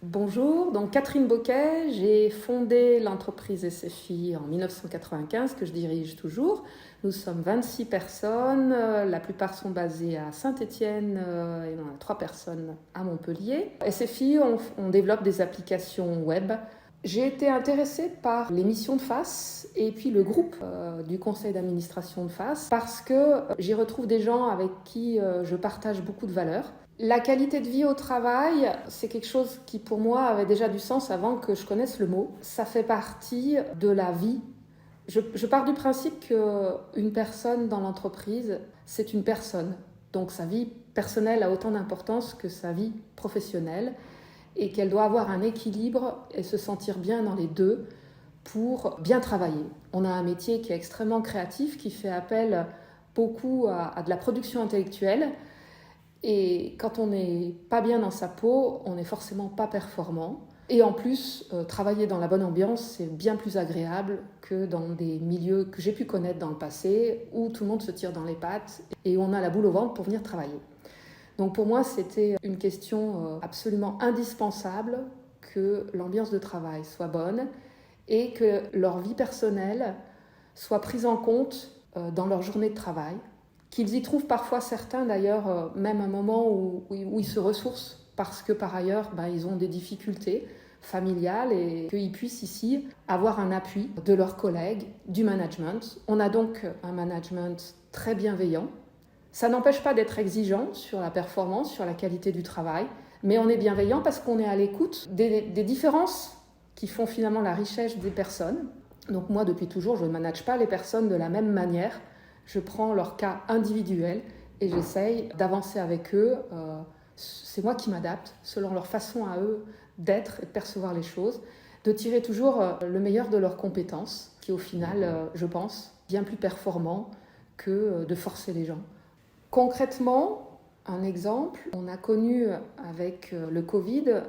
Bonjour, donc Catherine Boquet, j'ai fondé l'entreprise SFI en 1995 que je dirige toujours. Nous sommes 26 personnes, la plupart sont basées à Saint-Étienne et on a 3 personnes à Montpellier. SFI, on développe des applications web. J'ai été intéressée par les missions de FAS et puis le groupe du conseil d'administration de FAS parce que j'y retrouve des gens avec qui je partage beaucoup de valeurs. La qualité de vie au travail, c'est quelque chose qui pour moi avait déjà du sens avant que je connaisse le mot. Ça fait partie de la vie. Je pars du principe qu'une personne dans l'entreprise, c'est une personne. Donc sa vie personnelle a autant d'importance que sa vie professionnelle et qu'elle doit avoir un équilibre et se sentir bien dans les deux pour bien travailler. On a un métier qui est extrêmement créatif, qui fait appel beaucoup à de la production intellectuelle. Et quand on n'est pas bien dans sa peau, on n'est forcément pas performant. Et en plus, travailler dans la bonne ambiance, c'est bien plus agréable que dans des milieux que j'ai pu connaître dans le passé, où tout le monde se tire dans les pattes et où on a la boule au ventre pour venir travailler. Donc pour moi, c'était une question absolument indispensable que l'ambiance de travail soit bonne et que leur vie personnelle soit prise en compte dans leur journée de travail. Qu'ils y trouvent parfois certains d'ailleurs, même un moment où ils se ressourcent parce que par ailleurs, ils ont des difficultés familiales et qu'ils puissent ici avoir un appui de leurs collègues, du management. On a donc un management très bienveillant. Ça n'empêche pas d'être exigeant sur la performance, sur la qualité du travail, mais on est bienveillant parce qu'on est à l'écoute des différences qui font finalement la richesse des personnes. Donc moi, depuis toujours, je ne manage pas les personnes de la même manière. Je prends leur cas individuel et j'essaye d'avancer avec eux. C'est moi qui m'adapte selon leur façon à eux d'être et de percevoir les choses, de tirer toujours le meilleur de leurs compétences, qui au final, je pense, bien plus performant que de forcer les gens. Concrètement, un exemple, on a connu avec le Covid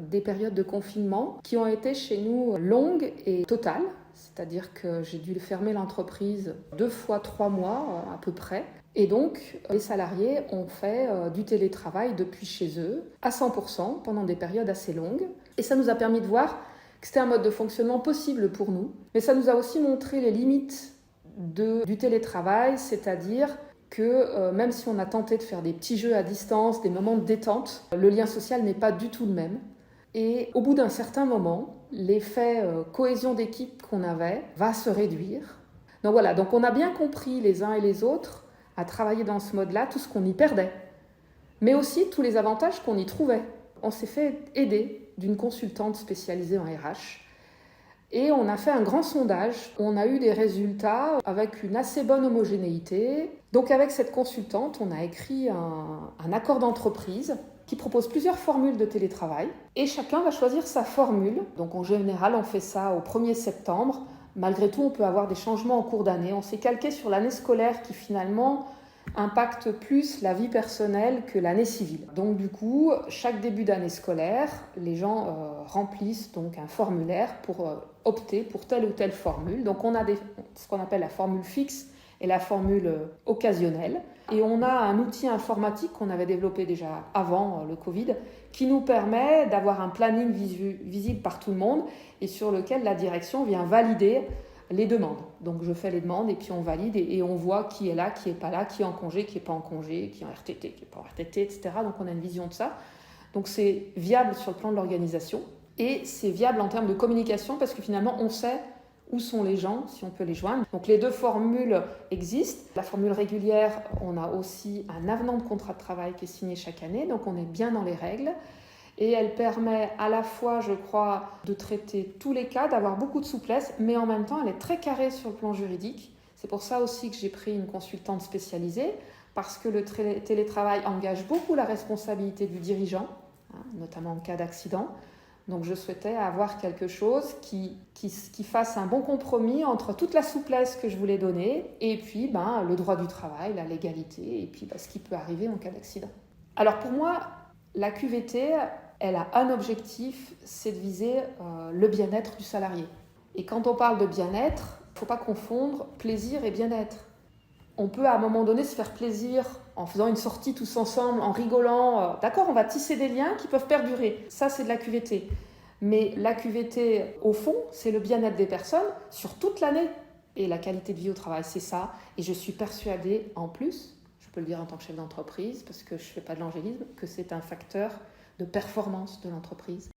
des périodes de confinement qui ont été chez nous longues et totales. C'est-à-dire que j'ai dû fermer l'entreprise 2 fois 3 mois à peu près. Et donc, les salariés ont fait du télétravail depuis chez eux à 100% pendant des périodes assez longues. Et ça nous a permis de voir que c'était un mode de fonctionnement possible pour nous. Mais ça nous a aussi montré les limites du télétravail, c'est-à-dire que même si on a tenté de faire des petits jeux à distance, des moments de détente, le lien social n'est pas du tout le même. Et au bout d'un certain moment, l'effet cohésion d'équipe qu'on avait va se réduire. Donc voilà, donc on a bien compris les uns et les autres à travailler dans ce mode-là, tout ce qu'on y perdait, mais aussi tous les avantages qu'on y trouvait. On s'est fait aider d'une consultante spécialisée en RH et on a fait un grand sondage. On a eu des résultats avec une assez bonne homogénéité. Donc avec cette consultante, on a écrit un accord d'entreprise qui propose plusieurs formules de télétravail et chacun va choisir sa formule. Donc en général, on fait ça au 1er septembre. Malgré tout, on peut avoir des changements en cours d'année. On s'est calqué sur l'année scolaire qui finalement impacte plus la vie personnelle que l'année civile. Donc du coup, chaque début d'année scolaire, les gens remplissent donc un formulaire pour opter pour telle ou telle formule. Donc on a ce qu'on appelle la formule fixe et la formule occasionnelle. Et on a un outil informatique qu'on avait développé déjà avant le Covid qui nous permet d'avoir un planning visible par tout le monde et sur lequel la direction vient valider les demandes. Donc je fais les demandes et puis on valide et on voit qui est là, qui n'est pas là, qui est en congé, qui n'est pas en congé, qui est en RTT, qui n'est pas en RTT, etc. Donc on a une vision de ça. Donc c'est viable sur le plan de l'organisation et c'est viable en termes de communication parce que finalement on sait où sont les gens, si on peut les joindre. Donc les deux formules existent. La formule régulière, on a aussi un avenant de contrat de travail qui est signé chaque année, donc on est bien dans les règles. Et elle permet à la fois, je crois, de traiter tous les cas, d'avoir beaucoup de souplesse, mais en même temps, elle est très carrée sur le plan juridique. C'est pour ça aussi que j'ai pris une consultante spécialisée, parce que le télétravail engage beaucoup la responsabilité du dirigeant, notamment en cas d'accident. Donc je souhaitais avoir quelque chose qui fasse un bon compromis entre toute la souplesse que je voulais donner et puis le droit du travail, la légalité et puis ce qui peut arriver en cas d'accident. Alors pour moi, la QVT, elle a un objectif, c'est de viser le bien-être du salarié. Et quand on parle de bien-être, il ne faut pas confondre plaisir et bien-être. On peut à un moment donné se faire plaisir en faisant une sortie tous ensemble, en rigolant. D'accord, on va tisser des liens qui peuvent perdurer. Ça, c'est de la QVT. Mais la QVT, au fond, c'est le bien-être des personnes sur toute l'année. Et la qualité de vie au travail, c'est ça. Et je suis persuadée, en plus, je peux le dire en tant que chef d'entreprise, parce que je ne fais pas de l'angélisme, que c'est un facteur de performance de l'entreprise.